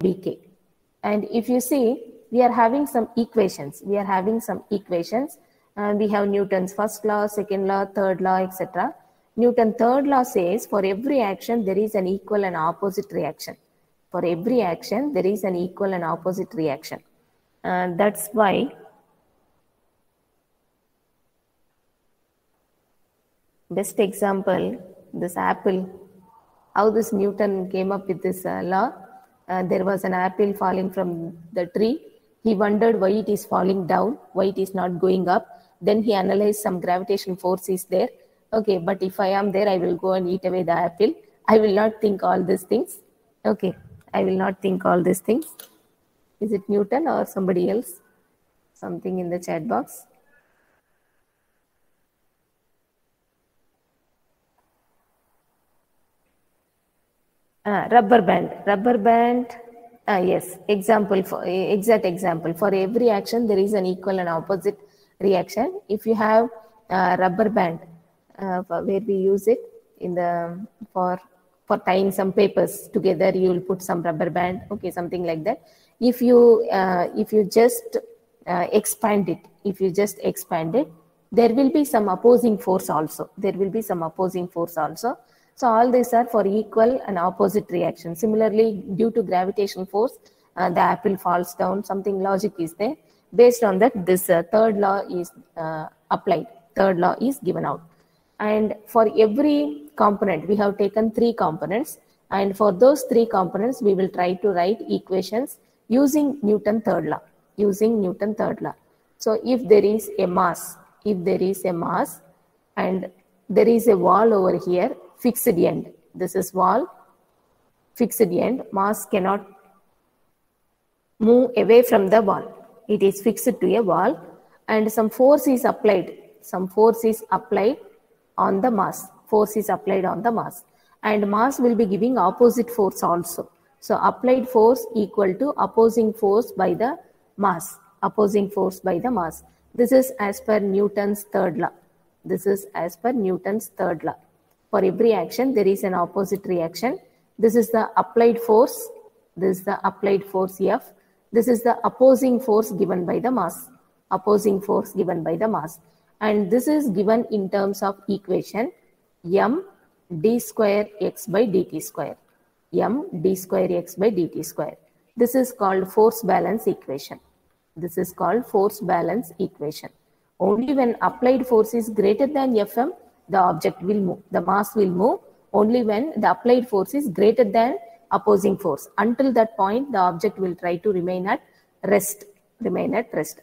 bk. And if you see, we are having some equations. We have Newton's first law, second law, third law, etc. Newton's third law says for every action there is an equal and opposite reaction. For every action there is an equal and opposite reaction. That's why best example, this apple, how this Newton came up with this law. There was an apple falling from the tree. He wondered why it is falling down, why it is not going up. Then he analyzed some gravitational force is there. Okay, but if I am there, I will go and eat away the apple. I will not think all these things. Okay, I will not think all these things. Is it Newton or somebody else? Something in the chat box. Rubber band. Yes, exact example. For every action, there is an equal and opposite reaction. If you have rubber band, where we use it for tying some papers together, you will put some rubber band. Okay, something like that. If you just expand it, there will be some opposing force also. So all these are for equal and opposite reaction. Similarly, due to gravitational force, the apple falls down. Something logic is there. Based on that, this third law is applied. Third law is given out. And for every component, we have taken 3 components. And for those 3 components, we will try to write equations using Newton's third law. So if there is a mass, and there is a wall over here, fixed end. This is wall, fixed end. Mass cannot move away from the wall. It is fixed to a wall, and some force is applied. On the mass. And mass will be giving opposite force also. So applied force equal to opposing force by the mass. This is as per Newton's third law. For every action, there is an opposite reaction. This is the applied force. F. This is the opposing force given by the mass. And this is given in terms of equation m d square x by dt square. This is called force balance equation. Only when applied force is greater than Fm, the object will move, the mass will move. Only when the applied force is greater than opposing force. Until that point, the object will try to remain at rest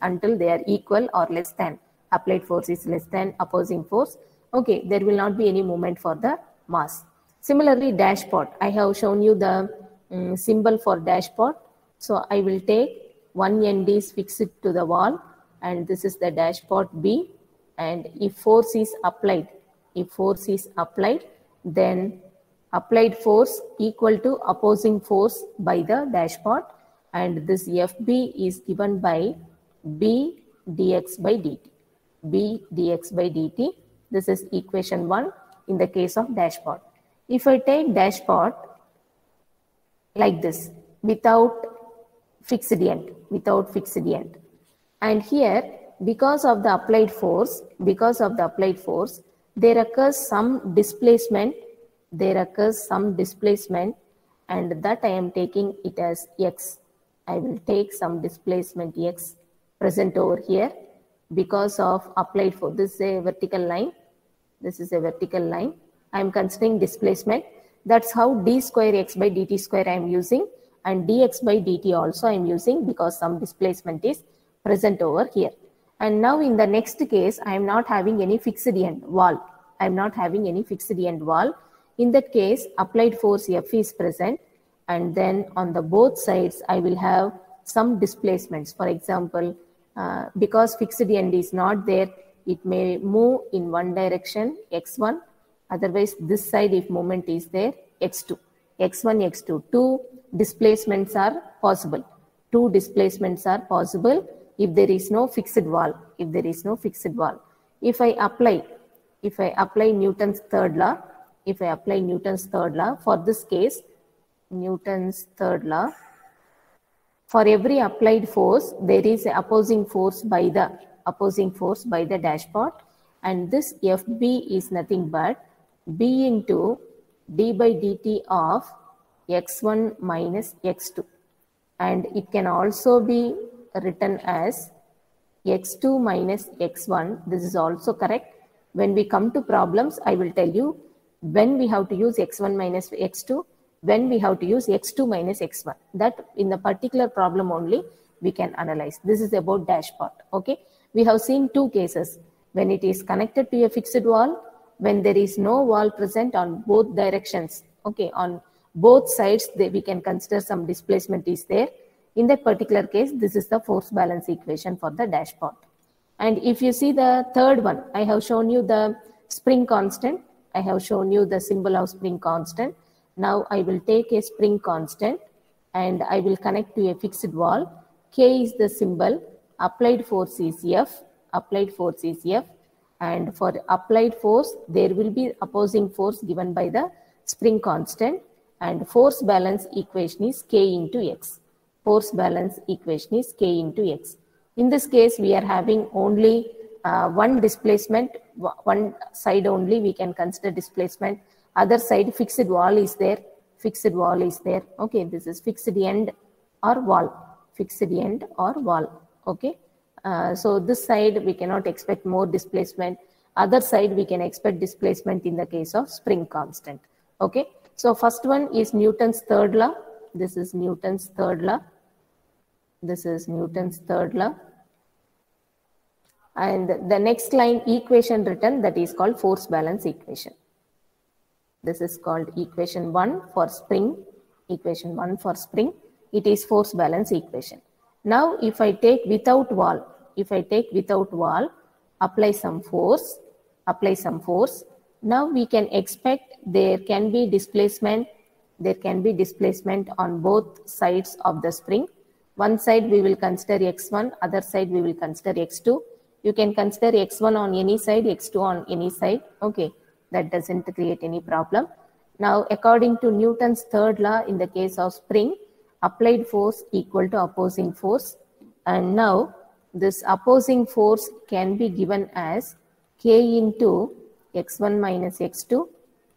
until they are equal or less than. Applied force is less than opposing force. Okay, there will not be any movement for the mass. Similarly, dashpot. I have shown you the symbol for dashpot. So I will take one end is fixed to the wall, and this is the dashpot B. And if force is applied, then applied force equal to opposing force by the dashpot, and this FB is given by B dx by dt. This is equation 1 in the case of dashpot. If I take dashpot like this, without fixed end, and here, because of the applied force, there occurs some displacement, and that I am taking it as x. I will take some displacement x present over here because of applied force. This is a vertical line. I am considering displacement. That's how d square x by dt square I am using, and dx by dt also I am using because some displacement is present over here. And now in the next case, I am not having any fixed end wall. In that case, applied force F is present, and then on the both sides, I will have some displacements. For example, because fixed end is not there, it may move in one direction, x1. Otherwise, this side, if moment is there, x2. Two displacements are possible. If there is no fixed wall. If I apply Newton's third law, for this case, Newton's third law, For every applied force, there is an opposing force by the dashpot, and this FB is nothing but B into d by dt of x1 minus x2, and it can also be written as x2 minus x1. This is also correct. When we come to problems, I will tell you when we have to use x1 minus x2, when we have to use x2 minus x1. That in the particular problem only we can analyze. This is about dashpot. Okay. We have seen two cases: when it is connected to a fixed wall, when there is no wall present on both directions. Okay. On both sides, we can consider some displacement is there. In that particular case, this is the force balance equation for the dashpot. And if you see the third one, I have shown you the spring constant. I have shown you the symbol of spring constant. Now I will take a spring constant and I will connect to a fixed wall. K is the symbol. Applied force is F. Applied force is F. And for applied force, there will be opposing force given by the spring constant. And force balance equation is K into X. Force balance equation is K into X. In this case, we are having only one displacement, one side only we can consider displacement. Other side, fixed wall is there. Fixed wall is there. Okay, this is fixed end or wall. Fixed end or wall. Okay. So this side we cannot expect more displacement. Other side we can expect displacement in the case of spring constant. Okay. So first one is Newton's third law. This is Newton's third law. This is Newton's third law. And the next line equation written, that is called force balance equation. This is called equation 1 for spring. Equation 1 for spring. It is force balance equation. Now if I take without wall, apply some force. Now we can expect there can be displacement on both sides of the spring. One side we will consider x1, other side we will consider x2. You can consider x1 on any side, x2 on any side. Okay, that doesn't create any problem. Now according to Newton's third law, in the case of spring, applied force equal to opposing force. And now this opposing force can be given as K into x1 minus x2,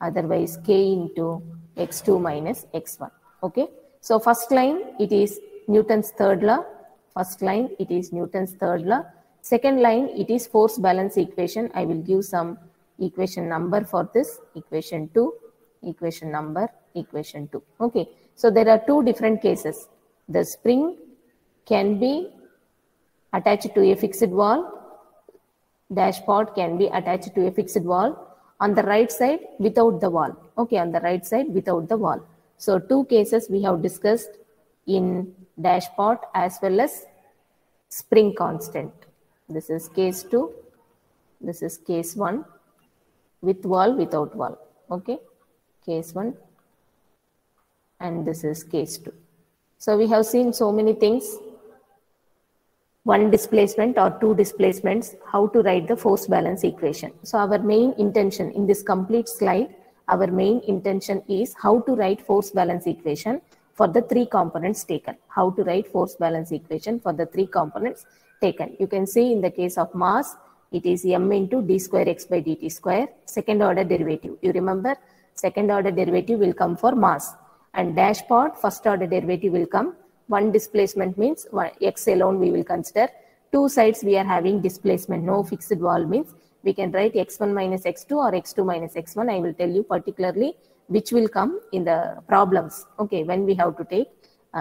otherwise K into x2 minus x1. Okay. So first line, it is Newton's third law. First line, it is Newton's third law. Second line, it is force balance equation. I will give some equation number for this. Equation 2, equation number, equation 2. Okay. So there are two different cases. The spring can be attached to a fixed wall. Dashpot can be attached to a fixed wall. On the right side, without the wall. Okay, on the right side, without the wall. So two cases we have discussed in dashpot as well as spring constant. This is case 2. This is case 1. With wall, without wall. Okay, case 1. And this is case 2. So we have seen so many things. One displacement or two displacements, how to write the force balance equation. So our main intention in this complete slide, our main intention is how to write force balance equation for the three components taken. How to write force balance equation for the three components taken. You can see in the case of mass, it is m into d square x by dt square, second order derivative. You remember, second order derivative will come for mass. And dashpot, first order derivative will come. One displacement means x alone we will consider. Two sides we are having displacement, no fixed wall means we can write x1 minus x2 or x2 minus x1. I will tell you particularly which will come in the problems. Okay, when we have to take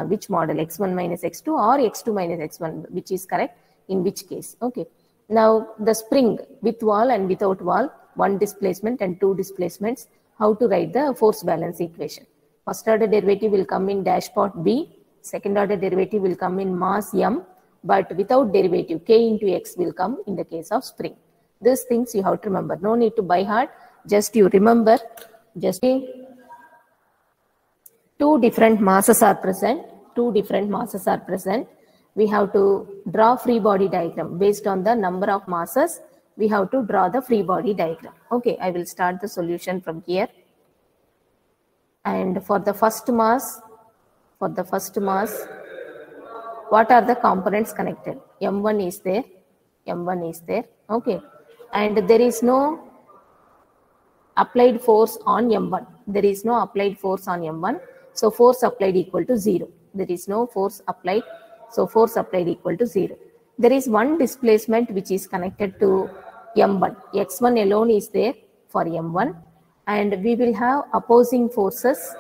which model, x1 minus x2 or x2 minus x1, which is correct in which case. Okay, now the spring with wall and without wall, one displacement and two displacements, how to write the force balance equation. First order derivative will come in dashpot B. Second order derivative will come in mass m, but without derivative k into x will come in the case of spring. These things you have to remember. No need to by heart, just you remember. Just two different masses are present. We have to draw free body diagram. Based on the number of masses, we have to draw the free body diagram. Okay, I will start the solution from here. And for the first mass, what are the components connected? M1 is there, M1 is there, okay, and there is no applied force on M1. There is no applied force on M1. So force applied equal to 0. There is no force applied. So force applied equal to 0. There is one displacement which is connected to M1. X1 alone is there for M1. And we will have opposing forces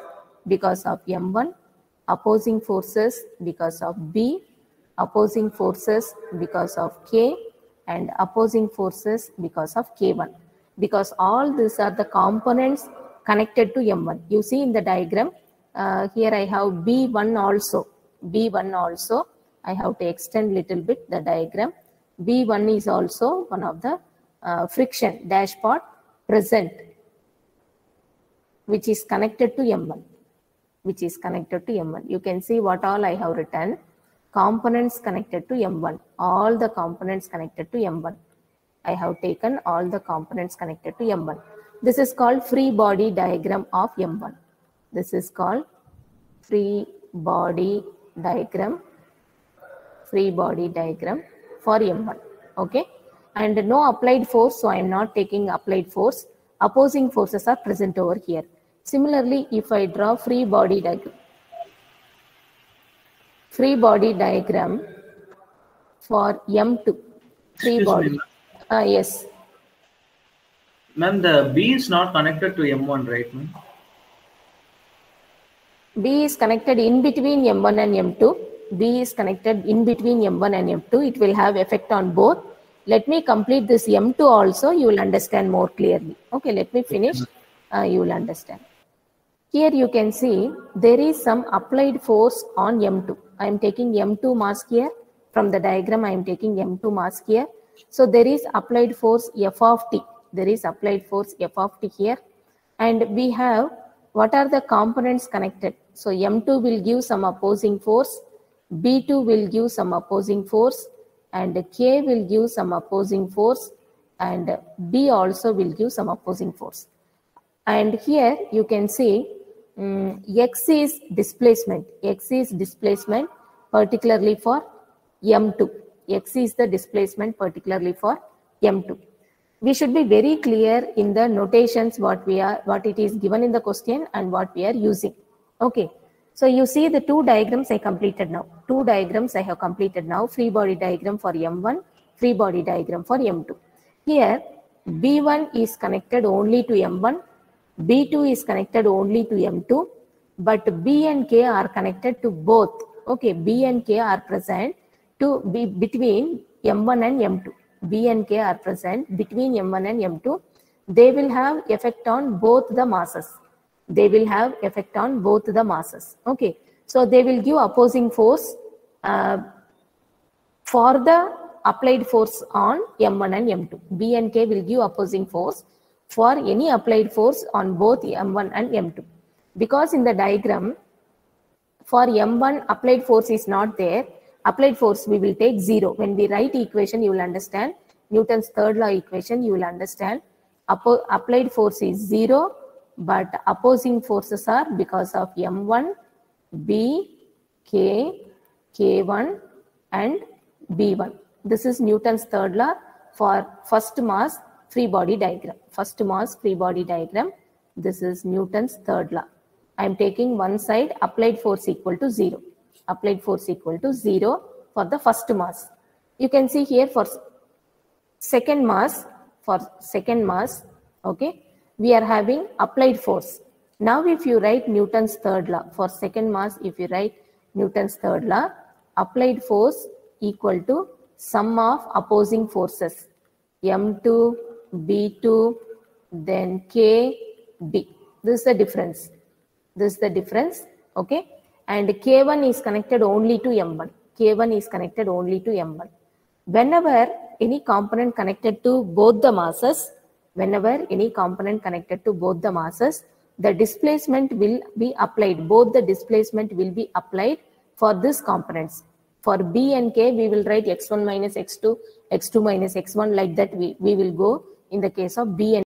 because of M1, opposing forces because of B, opposing forces because of K, and opposing forces because of K1. Because all these are the components connected to M1. You see in the diagram, here I have B1 also. B1 also, I have to extend little bit the diagram. B1 is also one of the friction dashpot present, which is connected to M1. Which is connected to M1. You can see what all I have written. Components connected to M1. All the components connected to M1. I have taken all the components connected to M1. This is called free body diagram of M1. This is called free body diagram for M1. Okay. And no applied force, so I am not taking applied force. Opposing forces are present over here. Similarly, if I draw free body diagram for M2, free body. Yes. Ma'am, the B is not connected to M1, right, ma'am? B is connected in between M1 and M2. B is connected in between M1 and M2. It will have effect on both. Let me complete this M2 also. You will understand more clearly. Okay, let me finish. You will understand. Here you can see there is some applied force on M2. I am taking M2 mass here. From the diagram, I am taking M2 mass here. So there is applied force F of T. There is applied force F of T here. And we have, what are the components connected? So M2 will give some opposing force. B2 will give some opposing force. And K will give some opposing force. And B also will give some opposing force. And here you can see X is displacement. X is displacement particularly for M2. X is the displacement particularly for M2. We should be very clear in the notations what it is given in the question and what we are using. Okay. So you see the two diagrams I completed now. Two diagrams I have completed now. Free body diagram for M1, free body diagram for M2. Here B1 is connected only to M1. B2 is connected only to M2, but B and K are connected to both. Okay, B and K are present to be between M1 and M2. B and K are present between M1 and M2. They will have effect on both the masses. They will have effect on both the masses. Okay, so they will give opposing force for the applied force on M1 and M2. B and K will give opposing force for any applied force on both M1 and M2. Because in the diagram, for M1 applied force is not there, applied force we will take 0. When we write equation, you will understand. Newton's third law equation, you will understand. Applied force is 0, but opposing forces are because of M1, B, K, K1 and B1. This is Newton's third law for first mass free body diagram. First mass free body diagram. This is Newton's third law. I am taking one side, applied force equal to 0. Applied force equal to 0 for the first mass. You can see here for second mass, okay, we are having applied force. Now if you write Newton's third law, for second mass, if you write Newton's third law, applied force equal to sum of opposing forces. M2, B2, then K, B. This is the difference. This is the difference, okay. And K1 is connected only to M1. K1 is connected only to M1. Whenever any component connected to both the masses, the displacement will be applied. Both the displacement will be applied for these components. For B and K, we will write x1 minus x2, x2 minus x1, like that we will go in the case of B and